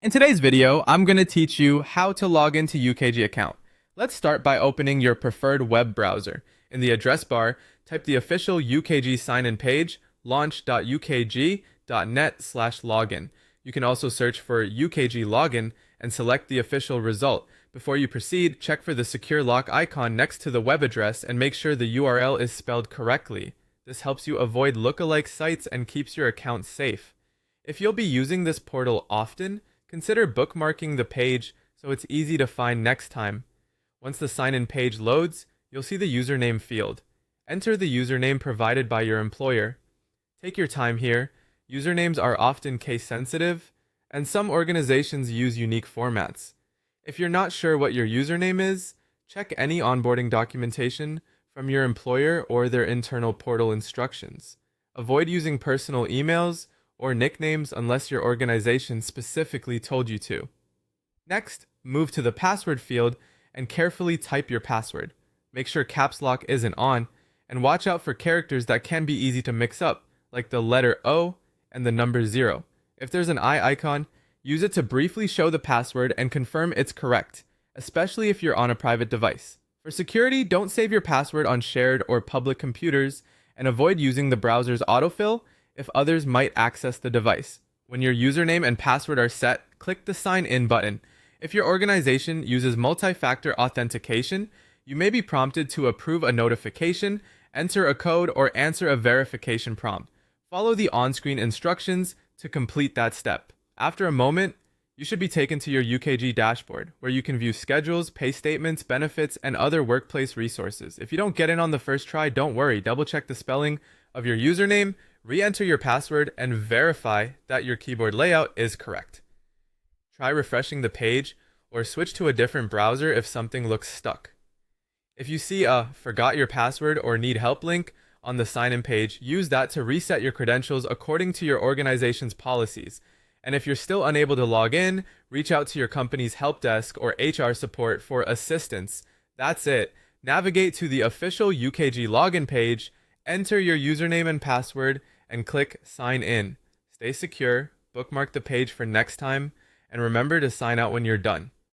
In today's video, I'm going to teach you how to log into UKG account. Let's start by opening your preferred web browser. In the address bar, type the official UKG sign-in page, launch.ukg.net/login. You can also search for UKG login and select the official result. Before you proceed, check for the secure lock icon next to the web address and make sure the URL is spelled correctly. This helps you avoid lookalike sites and keeps your account safe. If you'll be using this portal often, consider bookmarking the page so it's easy to find next time. Once the sign-in page loads, you'll see the username field. Enter the username provided by your employer. Take your time here. Usernames are often case-sensitive, and some organizations use unique formats. If you're not sure what your username is, check any onboarding documentation from your employer or their internal portal instructions. Avoid using personal emails or nicknames unless your organization specifically told you to. Next, move to the password field and carefully type your password. Make sure caps lock isn't on, and watch out for characters that can be easy to mix up, like the letter O and the number 0. If there's an eye icon, use it to briefly show the password and confirm it's correct, especially if you're on a private device. For security, don't save your password on shared or public computers, and avoid using the browser's autofill if others might access the device. When your username and password are set, click the Sign In button. If your organization uses multi-factor authentication, you may be prompted to approve a notification, enter a code, or answer a verification prompt. Follow the on-screen instructions to complete that step. After a moment, you should be taken to your UKG dashboard, where you can view schedules, pay statements, benefits, and other workplace resources. If you don't get in on the first try, don't worry. Double-check the spelling of your username, re-enter your password, and verify that your keyboard layout is correct. Try refreshing the page or switch to a different browser if something looks stuck. If you see a "forgot your password" or "need help" link on the sign-in page, use that to reset your credentials according to your organization's policies. And if you're still unable to log in, reach out to your company's help desk or HR support for assistance. That's it. Navigate to the official UKG login page, enter your username and password, and click Sign In. Stay secure, bookmark the page for next time, and remember to sign out when you're done.